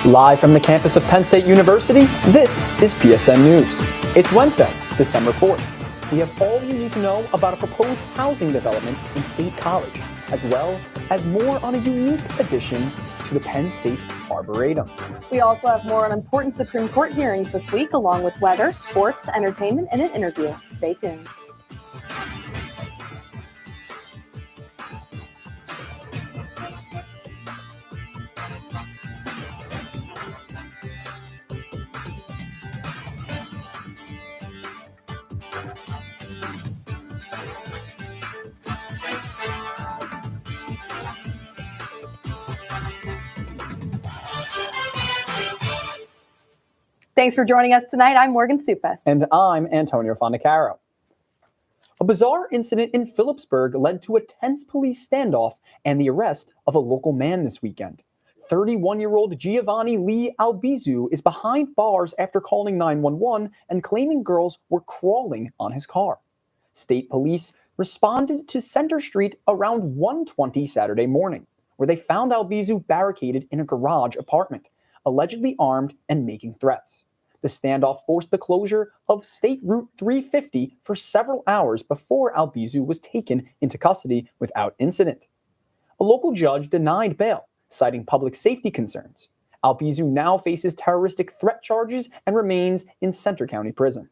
Live from the campus of Penn State University, this is PSN News. It's Wednesday, December 4th. We have all you need to know about a proposed housing development in State College, as well as more on a unique addition to the Penn State Arboretum. We also have more on important Supreme Court hearings this week, along with weather, sports, entertainment, and an interview. Stay tuned. Thanks for joining us tonight. I'm Morgan Suppes. And I'm Antonio Fondacaro. A bizarre incident in Phillipsburg led to a tense police standoff and the arrest of a local man this weekend. 31-year-old Giovanni Lee Albizu is behind bars after calling 911 and claiming girls were crawling on his car. State police responded to Center Street around 1:20 Saturday morning, where they found Albizu barricaded in a garage apartment, allegedly armed and making threats. The standoff forced the closure of State Route 350 for several hours before Albizu was taken into custody without incident. A local judge denied bail, citing public safety concerns. Albizu now faces terroristic threat charges and remains in Center County Prison.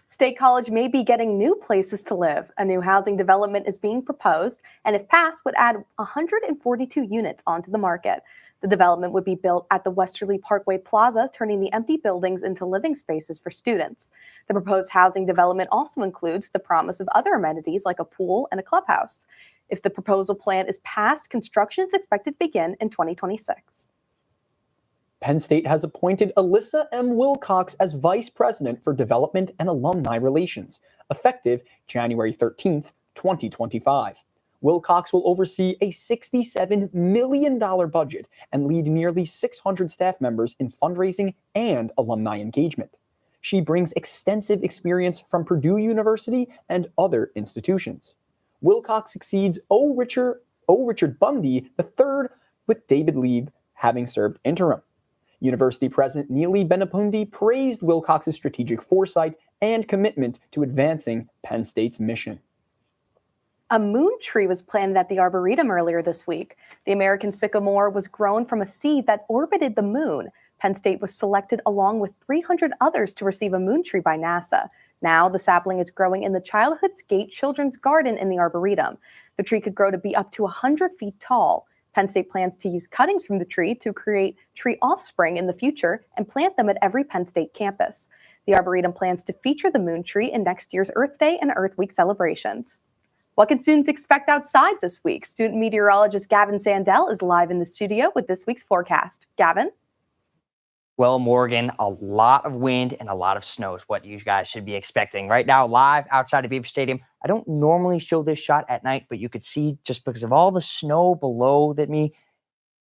State College may be getting new places to live. A new housing development is being proposed, and if passed, would add 142 units onto the market. The development would be built at the Westerly Parkway Plaza, turning the empty buildings into living spaces for students. The proposed housing development also includes the promise of other amenities like a pool and a clubhouse. If the proposal plan is passed, construction is expected to begin in 2026. Penn State has appointed Alyssa M. Wilcox as Vice President for Development and Alumni Relations, effective January 13th, 2025. Wilcox will oversee a $67 million budget and lead nearly 600 staff members in fundraising and alumni engagement. She brings extensive experience from Purdue University and other institutions. Wilcox succeeds O. Richard Bundy III, with David Lieb having served interim. University President Neely Benepundi praised Wilcox's strategic foresight and commitment to advancing Penn State's mission. A moon tree was planted at the Arboretum earlier this week. The American sycamore was grown from a seed that orbited the moon. Penn State was selected along with 300 others to receive a moon tree by NASA. Now the sapling is growing in the Childhood's Gate Children's Garden in the Arboretum. The tree could grow to be up to 100 feet tall. Penn State plans to use cuttings from the tree to create tree offspring in the future and plant them at every Penn State campus. The Arboretum plans to feature the moon tree in next year's Earth Day and Earth Week celebrations. What can students expect outside this week? Student meteorologist Gavin Sandell is live in the studio with this week's forecast. Gavin? Well, Morgan, a lot of wind and a lot of snow is what you guys should be expecting. Right now, live outside of Beaver Stadium. I don't normally show this shot at night, but you could see just because of all the snow below me,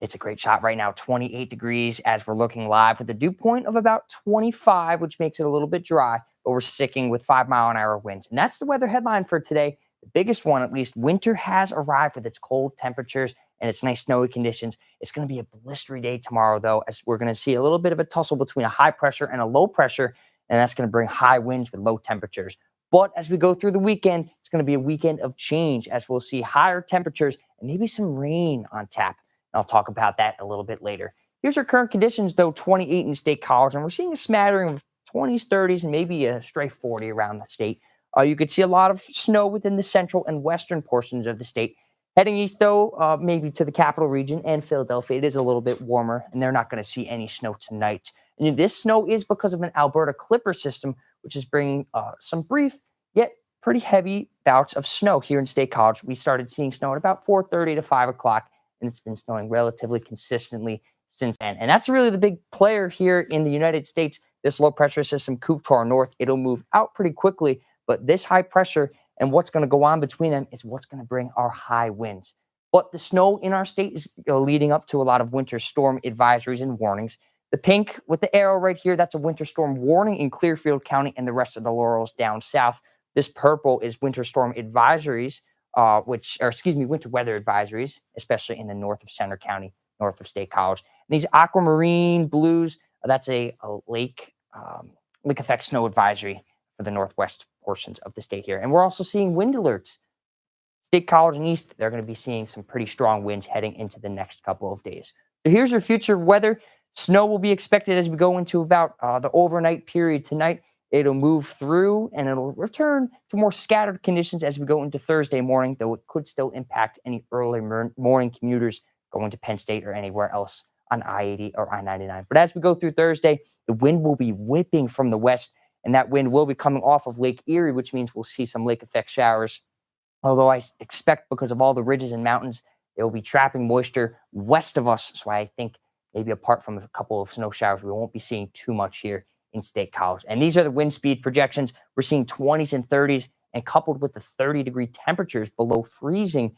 it's a great shot right now, 28 degrees as we're looking live with a dew point of about 25, which makes it a little bit dry, but we're sticking with 5-mile-an-hour winds. And that's the weather headline for today. The biggest one, at least, winter has arrived with its cold temperatures and its nice snowy conditions. It's going to be a blistery day tomorrow, though, as we're going to see a little bit of a tussle between a high pressure and a low pressure, and that's going to bring high winds with low temperatures. But as we go through the weekend, it's going to be a weekend of change, as we'll see higher temperatures and maybe some rain on tap. And I'll talk about that a little bit later. Here's our current conditions, though, 28 in State College, and we're seeing a smattering of 20s, 30s, and maybe a stray 40 around the state. You could see a lot of snow within the central and western portions of the state. Heading east, though, maybe to the capital region and Philadelphia, it is a little bit warmer, and they're not going to see any snow tonight. And this snow is because of an Alberta Clipper system, which is bringing some brief yet pretty heavy bouts of snow here in State College. We started seeing snow at about 4:30 to 5 o'clock, and it's been snowing relatively consistently since then. And that's really the big player here in the United States. This low pressure system cooped to our north, it'll move out pretty quickly. But this high pressure and what's going to go on between them is what's going to bring our high winds. But the snow in our state is leading up to a lot of winter storm advisories and warnings. The pink with the arrow right here, that's a winter storm warning in Clearfield County and the rest of the Laurels down south. This purple is winter storm advisories, winter weather advisories, especially in the north of Center County, north of State College. These aquamarine blues, that's a lake effect snow advisory for the northwest portions of the state here. And we're also seeing wind alerts. State College and East, they're going to be seeing some pretty strong winds heading into the next couple of days. So here's your future weather. Snow will be expected as we go into about the overnight period tonight. It'll move through and it'll return to more scattered conditions as we go into Thursday morning, though it could still impact any early morning commuters going to Penn State or anywhere else on I-80 or I-99. But as we go through Thursday, the wind will be whipping from the west, and that wind will be coming off of Lake Erie, which means we'll see some lake effect showers. Although I expect because of all the ridges and mountains, they will be trapping moisture west of us. So I think maybe apart from a couple of snow showers, we won't be seeing too much here in State College. And these are the wind speed projections. We're seeing 20s and 30s, and coupled with the 30-degree temperatures below freezing,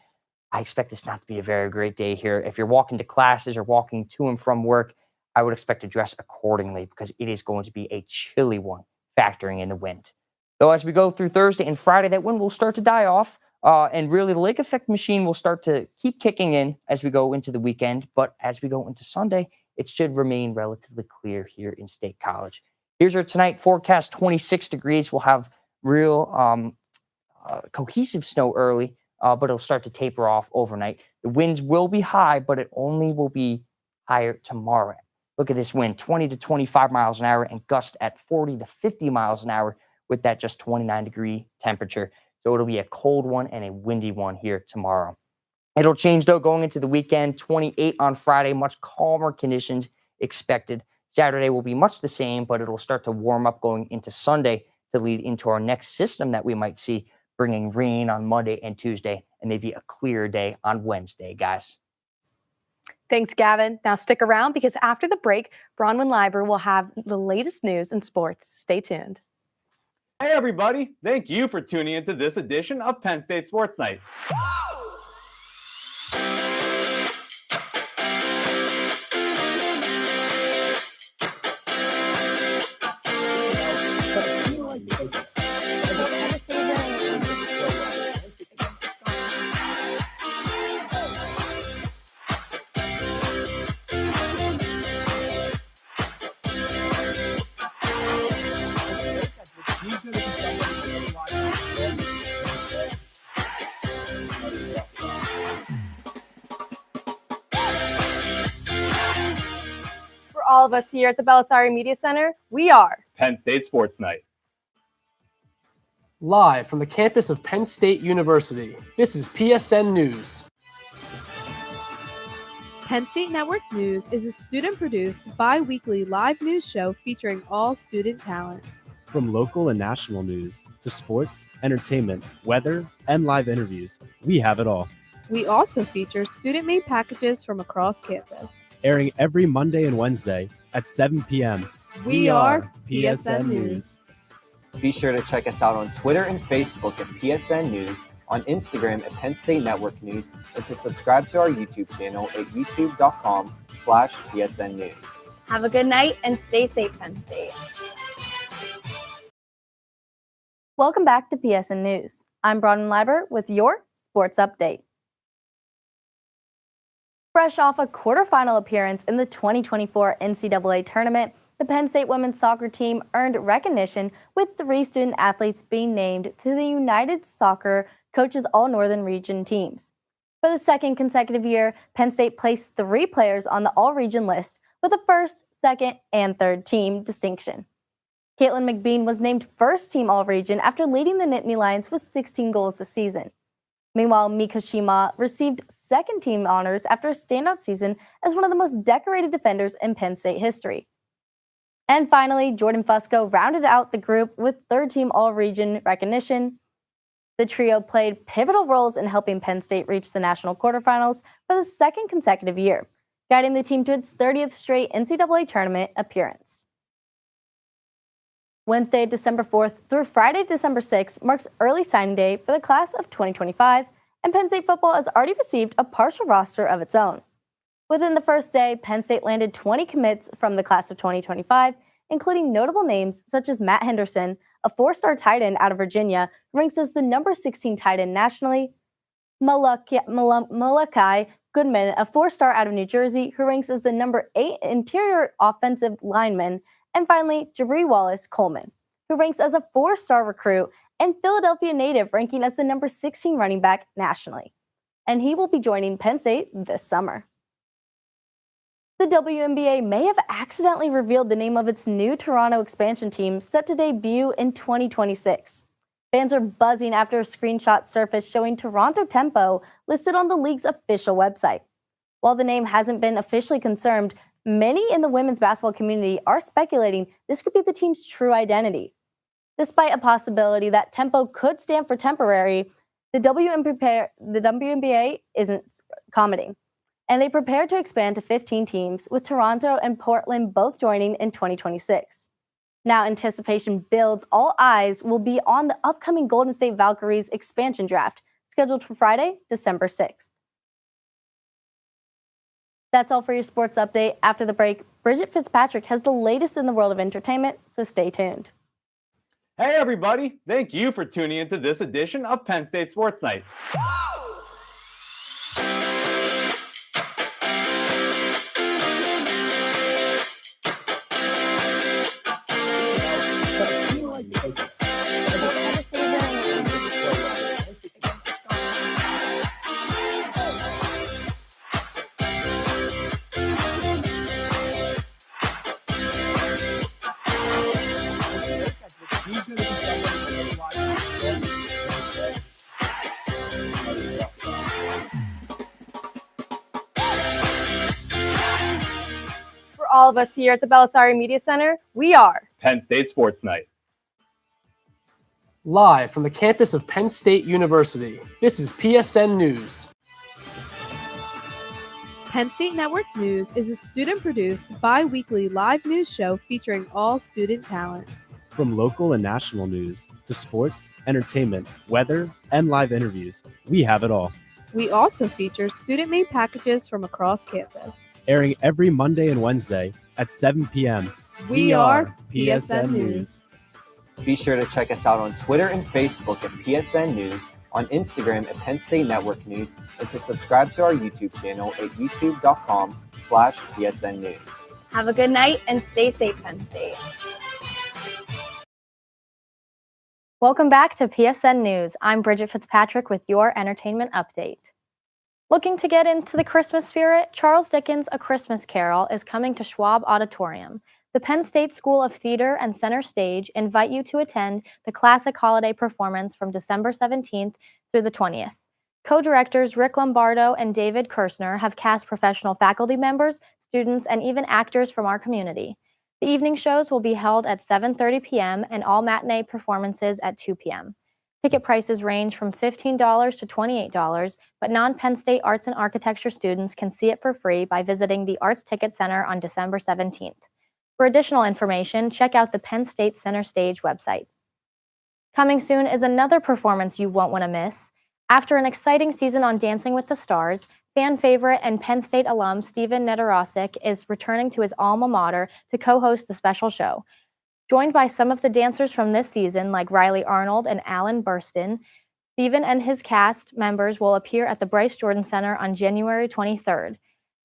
I expect this not to be a very great day here. If you're walking to classes or walking to and from work, I would expect to dress accordingly because it is going to be a chilly one, factoring in the wind. Though as we go through Thursday and Friday, that wind will start to die off. And really, the lake effect machine will start to keep kicking in as we go into the weekend. But as we go into Sunday, it should remain relatively clear here in State College. Here's our tonight forecast, 26 degrees. We'll have real cohesive snow early, but it'll start to taper off overnight. The winds will be high, but it only will be higher tomorrow. Look at this wind, 20 to 25 miles an hour and gust at 40 to 50 miles an hour with that just 29-degree temperature. So it'll be a cold one and a windy one here tomorrow. It'll change, though, going into the weekend. 28 on Friday, much calmer conditions expected. Saturday will be much the same, but it'll start to warm up going into Sunday to lead into our next system that we might see, bringing rain on Monday and Tuesday, and maybe a clear day on Wednesday, guys. Thanks, Gavin. Now stick around because after the break, Bronwyn Leiber will have the latest news in sports. Stay tuned. Hey, everybody. Thank you for tuning into this edition of Penn State Sports Night. For all of us here at the Belisari Media Center, we are Penn State Sports Night. Live from the campus of Penn State University, this is PSN News. Penn State Network News is a student-produced, bi-weekly live news show featuring all student talent. From local and national news to sports, entertainment, weather, and live interviews, we have it all. We also feature student-made packages from across campus. Airing every Monday and Wednesday at 7 p.m. We are PSN News. Be sure to check us out on Twitter and Facebook at PSN News, on Instagram at Penn State Network News, and to subscribe to our YouTube channel at youtube.com/PSN News. Have a good night and stay safe, Penn State. Welcome back to PSN News. I'm Bronwyn Leiber with your sports update. Fresh off a quarterfinal appearance in the 2024 NCAA tournament, the Penn State women's soccer team earned recognition with 3 student athletes being named to the United Soccer Coaches All-Northern Region teams. For the second consecutive year, Penn State placed 3 players on the All-Region list with a first, second, and third team distinction. Caitlin McBean was named first team All-Region after leading the Nittany Lions with 16 goals this season. Meanwhile, Mika Shima received second team honors after a standout season as one of the most decorated defenders in Penn State history. And finally, Jordan Fusco rounded out the group with third team All-Region recognition. The trio played pivotal roles in helping Penn State reach the national quarterfinals for the second consecutive year, guiding the team to its 30th straight NCAA tournament appearance. Wednesday, December 4th through Friday, December 6th marks early signing day for the class of 2025, and Penn State football has already received a partial roster of its own. Within the first day, Penn State landed 20 commits from the class of 2025, including notable names such as Matt Henderson, a 4-star tight end out of Virginia, who ranks as the number 16 tight end nationally, Malachi Goodman, a 4-star out of New Jersey, who ranks as the number 8 interior offensive lineman. And finally, Jabri Wallace Coleman, who ranks as a 4-star recruit and Philadelphia native, ranking as the number 16 running back nationally. And he will be joining Penn State this summer. The WNBA may have accidentally revealed the name of its new Toronto expansion team set to debut in 2026. Fans are buzzing after a screenshot surfaced showing Toronto Tempo listed on the league's official website. While the name hasn't been officially confirmed, many in the women's basketball community are speculating this could be the team's true identity. Despite a possibility that Tempo could stand for temporary, the WNBA isn't commenting, and they prepare to expand to 15 teams, with Toronto and Portland both joining in 2026. Now anticipation builds. All eyes will be on the upcoming Golden State Valkyries expansion draft, scheduled for Friday, December 6th. That's all for your sports update. After the break, Bridget Fitzpatrick has the latest in the world of entertainment, so stay tuned. Hey everybody, thank you for tuning into this edition of Penn State Sports Night. For all of us here at the Belisari Media Center, we are Penn State Sports Night. Live from the campus of Penn State University, this is PSN News. Penn State Network News is a student-produced, bi-weekly live news show featuring all student talent. From local and national news to sports, entertainment, weather, and live interviews, we have it all. We also feature student-made packages from across campus. Airing every Monday and Wednesday at 7 p.m. We are PSN News. Be sure to check us out on Twitter and Facebook at PSN News, on Instagram at Penn State Network News, and to subscribe to our YouTube channel at youtube.com/PSN News. Have a good night and stay safe, Penn State. Welcome back to PSN News. I'm Bridget Fitzpatrick with your entertainment update. Looking to get into the Christmas spirit, Charles Dickens' A Christmas Carol is coming to Schwab Auditorium. The Penn State School of Theater and Center Stage invite you to attend the classic holiday performance from December 17th through the 20th. Co-directors Rick Lombardo and David Kirshner have cast professional faculty members, students, and even actors from our community. The evening shows will be held at 7:30 p.m. and all matinee performances at 2 p.m. Ticket prices range from $15 to $28, but non-Penn State arts and architecture students can see it for free by visiting the Arts Ticket Center on December 17th. For additional information, check out the Penn State Center Stage website. Coming soon is another performance you won't want to miss. After an exciting season on Dancing with the Stars, fan favorite and Penn State alum Steven Nedorosik is returning to his alma mater to co-host the special show. Joined by some of the dancers from this season, like Riley Arnold and Alan Burston, Steven and his cast members will appear at the Bryce Jordan Center on January 23rd.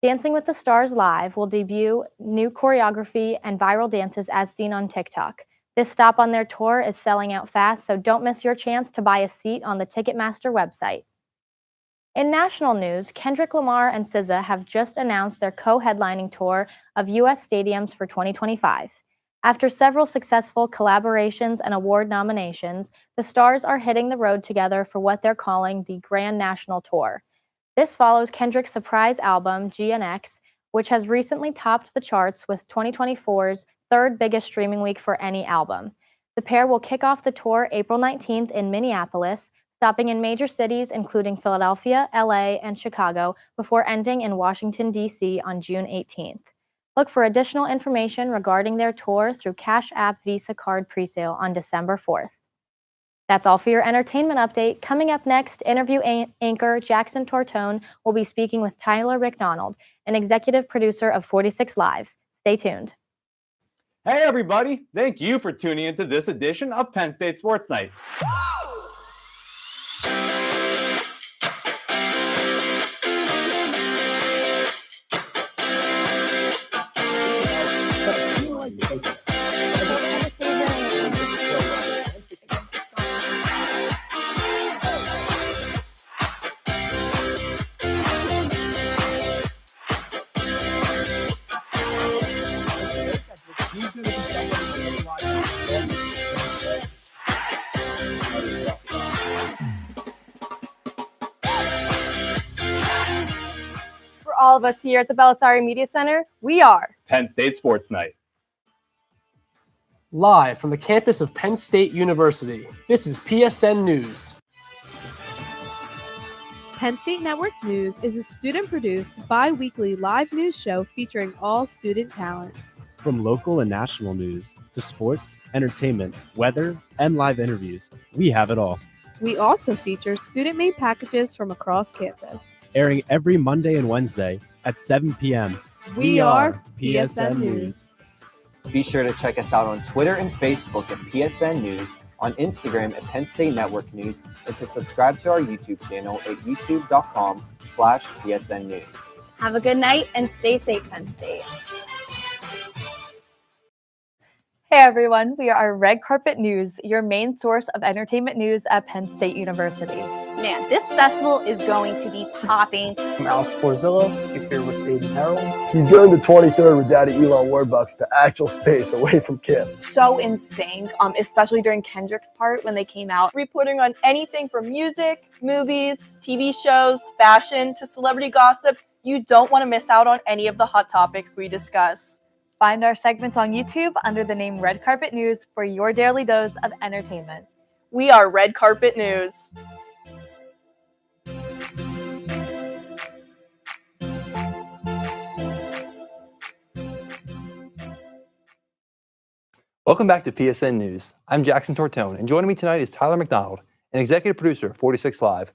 Dancing with the Stars Live will debut new choreography and viral dances as seen on TikTok. This stop on their tour is selling out fast, so don't miss your chance to buy a seat on the Ticketmaster website. In national news, Kendrick Lamar and SZA have just announced their co-headlining tour of U.S. stadiums for 2025. After several successful collaborations and award nominations, the stars are hitting the road together for what they're calling the Grand National Tour. This follows Kendrick's surprise album, GNX, which has recently topped the charts with 2024's third biggest streaming week for any album. The pair will kick off the tour April 19th in Minneapolis, stopping in major cities including Philadelphia, LA, and Chicago, before ending in Washington, D.C. on June 18th. Look for additional information regarding their tour through Cash App Visa card presale on December 4th. That's all for your entertainment update. Coming up next, interview anchor Jackson Tortone will be speaking with Tyler McDonald, an executive producer of 46 Live. Stay tuned. Hey everybody, thank you for tuning into this edition of Penn State Sports Night. all of us here at the Belisari Media Center, we are Penn State Sports Night. Live from the campus of Penn State University, this is PSN News. Penn State Network News is a student-produced, bi-weekly live news show featuring all student talent. From local and national news to sports, entertainment, weather, and live interviews, we have it all. We also feature student-made packages from across campus. Airing every Monday and Wednesday at 7 p.m. We are PSN News. Be sure to check us out on Twitter and Facebook at PSN News, on Instagram at Penn State Network News, and to subscribe to our YouTube channel at youtube.com/PSN News. Have a good night and stay safe, Penn State. Hey everyone, we are Red Carpet News, your main source of entertainment news at Penn State University. Man, this festival is going to be popping. I'm Alex Porzillo, here with Aiden Harold. He's going to 23rd with Daddy Elon Warbucks to actual space away from Kim. So in sync, especially during Kendrick's part when they came out, reporting on anything from music, movies, TV shows, fashion, to celebrity gossip. You don't want to miss out on any of the hot topics we discuss. Find our segments on YouTube under the name Red Carpet News for your daily dose of entertainment. We are Red Carpet News. Welcome back to PSN News. I'm Jackson Tortone, and joining me tonight is Tyler McDonald, an executive producer of 46 Live.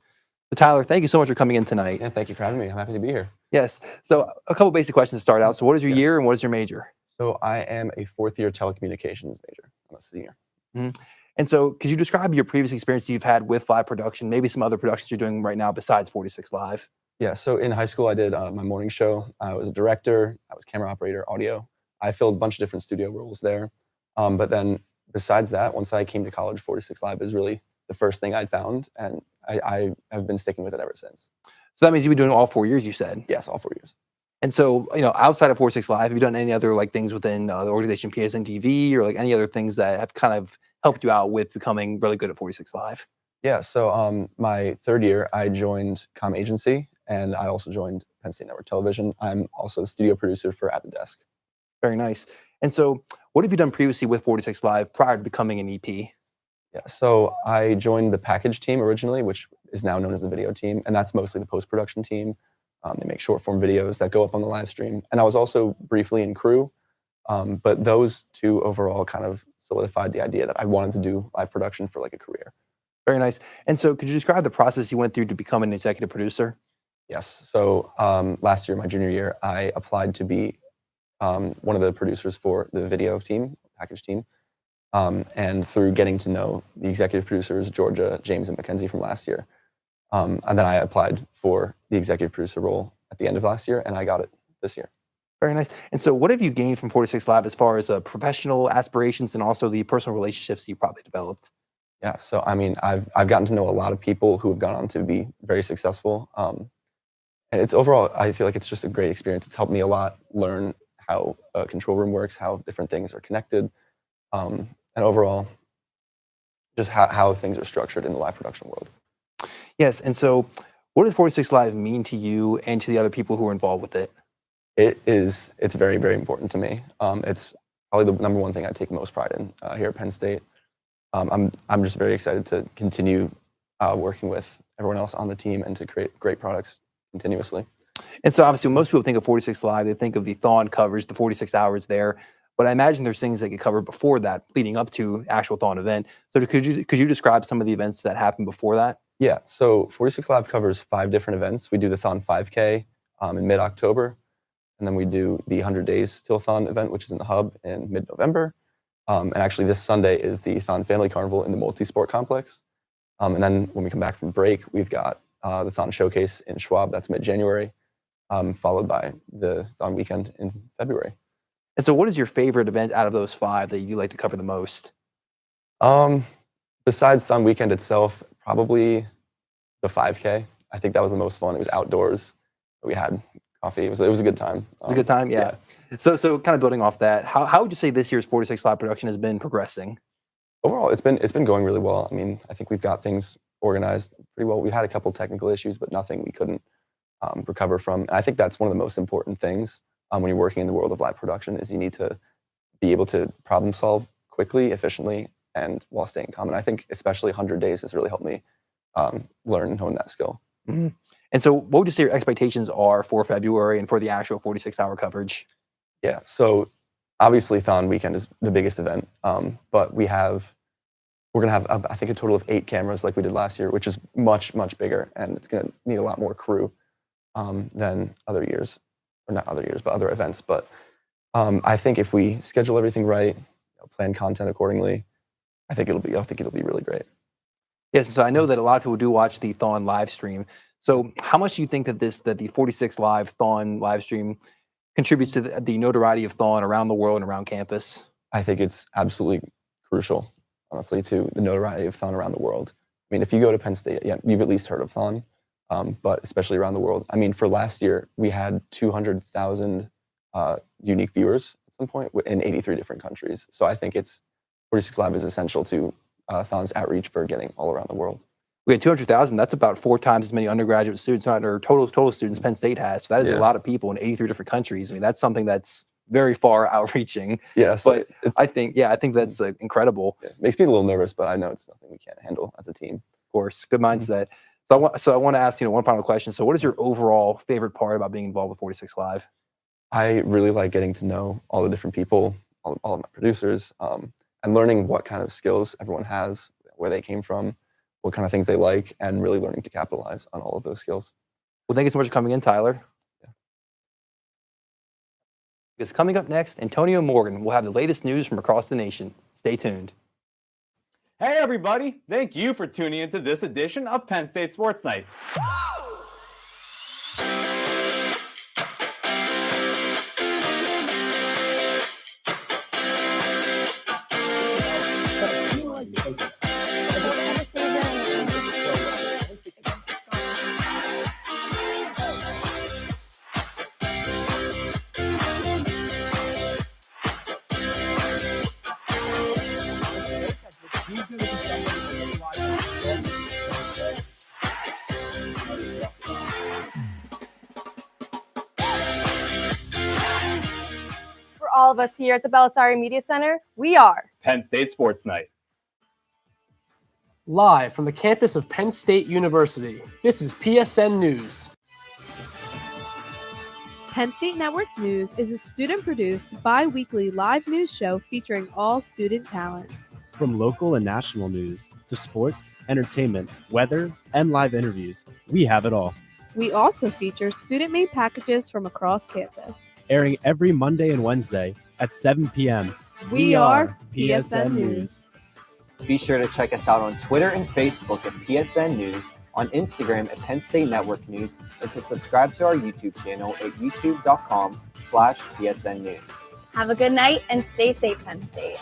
So Tyler, thank you so much for coming in tonight. Yeah, thank you for having me. I'm happy to be here. Yes. So a couple basic questions to start out. So what is your year and what is your major? So I am a fourth-year telecommunications major. I'm a senior. Mm-hmm. And so could you describe your previous experience you've had with live production, maybe some other productions you're doing right now besides 46 Live? Yeah, so in high school, I did my morning show. I was a director. I was camera operator, audio. I filled a bunch of different studio roles there. But then besides that, once I came to college, 46 Live is really the first thing I'd found, and I have been sticking with it ever since. So that means you've been doing all 4 years, you said? Yes, all 4 years. And so, outside of 46 Live, have you done any other things within the organization PSN TV or any other things that have kind of helped you out with becoming really good at 46 Live? Yeah, so my third year, I joined Comm Agency, and I also joined Penn State Network Television. I'm also the studio producer for At the Desk. Very nice. And so what have you done previously with 46 Live prior to becoming an EP? Yeah, so I joined the package team originally, which is now known as the video team, and that's mostly the post-production team. They make short-form videos that go up on the live stream. And I was also briefly in crew, but those two overall kind of solidified the idea that I wanted to do live production for a career. Very nice. And so could you describe the process you went through to become an executive producer? Yes. So last year, my junior year, I applied to be one of the producers for the video team, package team. And through getting to know the executive producers, Georgia, James, and Mackenzie from last year, and then I applied for the executive producer role at the end of last year, and I got it this year. Very nice. And so what have you gained from 46 Live as far as professional aspirations and also the personal relationships you probably developed? Yeah, so I mean, I've gotten to know a lot of people who have gone on to be very successful. And it's overall, I feel like it's just a great experience. It's helped me a lot learn how a control room works, how different things are connected, and overall, just how things are structured in the live production world. Yes, and so what does 46 Live mean to you and to the other people who are involved with it? It's very, very important to me. It's probably the number one thing I take most pride in here at Penn State. I'm just very excited to continue working with everyone else on the team and to create great products continuously. And so obviously when most people think of 46 Live, they think of the Thon coverage, the 46 hours there. But I imagine there's things that get covered before that, leading up to actual Thon event. So could you describe some of the events that happened before that? Yeah, so 46 Live covers 5 different events. We do the Thon 5K in mid-October, and then we do the 100 Days Till Thon event, which is in the Hub in mid-November. And actually this Sunday is the Thon Family Carnival in the Multi-Sport Complex. And then when we come back from break, we've got the Thon Showcase in Schwab, that's mid-January, followed by the Thon Weekend in February. And so what is your favorite event out of those 5 that you like to cover the most? Besides Thon Weekend itself, probably the 5K. I think that was the most fun. It was outdoors. We had coffee. It was a good time. It was a good time, yeah. So kind of building off that, how would you say this year's 46 Live production has been progressing? Overall, it's been going really well. I mean, I think we've got things organized pretty well. We had a couple technical issues, but nothing we couldn't recover from. And I think that's one of the most important things when you're working in the world of live production is you need to be able to problem solve quickly, efficiently, and while staying calm. And I think especially 100 days has really helped me learn and hone that skill. Mm-hmm. And so what would you say your expectations are for February and for the actual 46-hour coverage? Yeah, so obviously Thon Weekend is the biggest event, but we're going to have, I think, a total of 8 cameras like we did last year, which is much, much bigger, and it's going to need a lot more crew than other years, or not other years, but other events. But I think if we schedule everything right, plan content accordingly, I think it'll be really great. Yes, so I know that a lot of people do watch the Thon live stream. So how much do you think that the 46 Live Thon live stream contributes to the notoriety of Thon around the world and around campus? I think it's absolutely crucial, honestly, to the notoriety of Thon around the world. I mean, if you go to Penn State, yeah, you've at least heard of Thon, but especially around the world. I mean, for last year, we had 200,000 unique viewers at some point in 83 different countries. So I think 46 Live is essential to Thon's outreach for getting all around the world. We had 200,000. That's about 4 times as many undergraduate students, or total students Penn State has. So that is a lot of people in 83 different countries. I mean, that's something that's very far outreaching. Yeah, so but I think that's incredible. It makes me a little nervous, but I know it's nothing we can't handle as a team. Of course, good mindset. So I want to ask one final question. So what is your overall favorite part about being involved with 46 Live? I really like getting to know all the different people, all of my producers, and learning what kind of skills everyone has, where they came from, what kind of things they like, and really learning to capitalize on all of those skills. Well, thank you so much for coming in, Tyler. Yeah. Because coming up next, Antonio Morgan will have the latest news from across the nation. Stay tuned. Hey, everybody. Thank you for tuning into this edition of Penn State Sports Night. For all of us here at the Belisari Media Center, we are Penn State Sports Night. Live from the campus of Penn State University, this is PSN News. Penn State Network News is a student-produced, bi-weekly live news show featuring all student talent. From local and national news to sports, entertainment, weather, and live interviews, we have it all. We also feature student-made packages from across campus. Airing every Monday and Wednesday at 7 p.m. We are PSN News. Be sure to check us out on Twitter and Facebook at PSN News, on Instagram at Penn State Network News, and to subscribe to our YouTube channel at youtube.com/PSN News. Have a good night and stay safe, Penn State.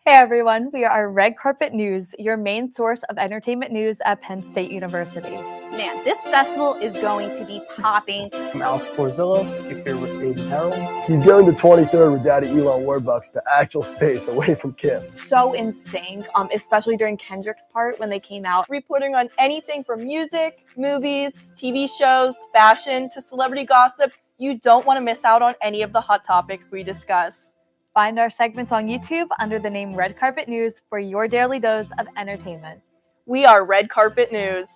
Hey everyone, we are Red Carpet News, your main source of entertainment news at Penn State University. Man, this festival is going to be popping. I'm Alex Porzillo, here with Aiden Harold. He's going to 23rd with Daddy Elon Warbucks to actual space away from Kim. So in sync, especially during Kendrick's part when they came out, reporting on anything from music, movies, TV shows, fashion, to celebrity gossip. You don't want to miss out on any of the hot topics we discuss. Find our segments on YouTube under the name Red Carpet News for your daily dose of entertainment. We are Red Carpet News.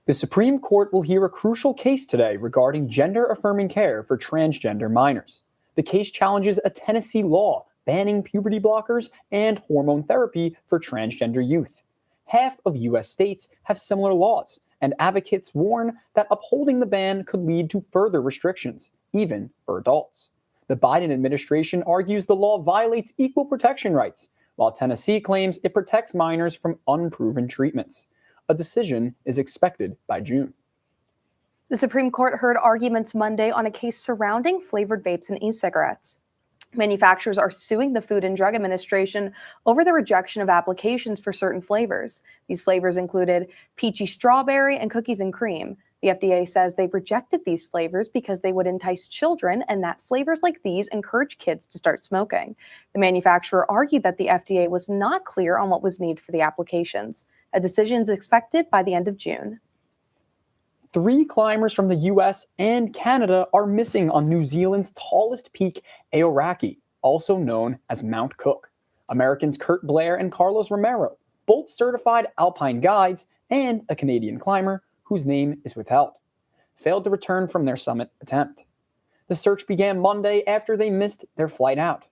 The Supreme Court will hear a crucial case today regarding gender-affirming care for transgender minors. The case challenges a Tennessee law banning puberty blockers and hormone therapy for transgender youth. Half of U.S. states have similar laws, and advocates warn that upholding the ban could lead to further restrictions, even for adults. The Biden administration argues the law violates equal protection rights, while Tennessee claims it protects minors from unproven treatments. A decision is expected by June. The Supreme Court heard arguments Monday on a case surrounding flavored vapes and e-cigarettes. Manufacturers are suing the Food and Drug Administration over the rejection of applications for certain flavors. These flavors included peachy strawberry and cookies and cream. The FDA says they've rejected these flavors because they would entice children and that flavors like these encourage kids to start smoking. The manufacturer argued that the FDA was not clear on what was needed for the applications. A decision is expected by the end of June. 3 climbers from the US and Canada are missing on New Zealand's tallest peak, Aoraki, also known as Mount Cook. Americans Kurt Blair and Carlos Romero, both certified alpine guides, and a Canadian climber whose name is withheld, failed to return from their summit attempt. The search began Monday after they missed their flight out.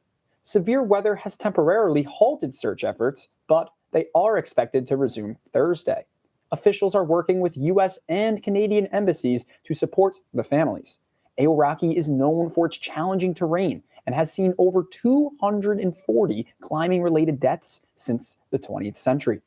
Severe weather has temporarily halted search efforts, but they are expected to resume Thursday. Officials are working with U.S. and Canadian embassies to support the families. Aoraki is known for its challenging terrain and has seen over 240 climbing-related deaths since the 20th century.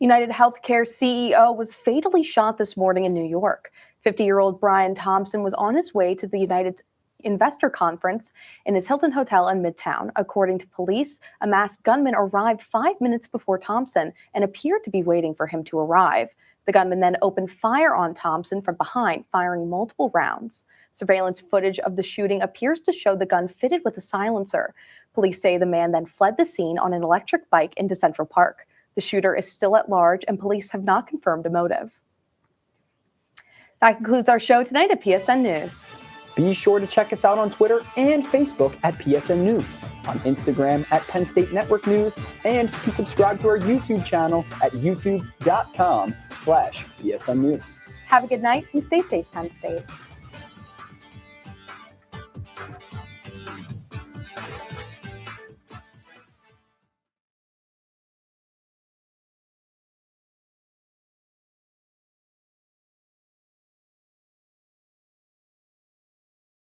UnitedHealthcare CEO was fatally shot this morning in New York. 50-year-old Brian Thompson was on his way to the United Investor Conference in his Hilton Hotel in Midtown. According to police, a masked gunman arrived 5 minutes before Thompson and appeared to be waiting for him to arrive. The gunman then opened fire on Thompson from behind, firing multiple rounds. Surveillance footage of the shooting appears to show the gun fitted with a silencer. Police say the man then fled the scene on an electric bike into Central Park. The shooter is still at large, and police have not confirmed a motive. That concludes our show tonight at PSN News. Be sure to check us out on Twitter and Facebook at PSN News, on Instagram at Penn State Network News, and to subscribe to our YouTube channel at youtube.com/PSN News. Have a good night and stay safe, Penn State.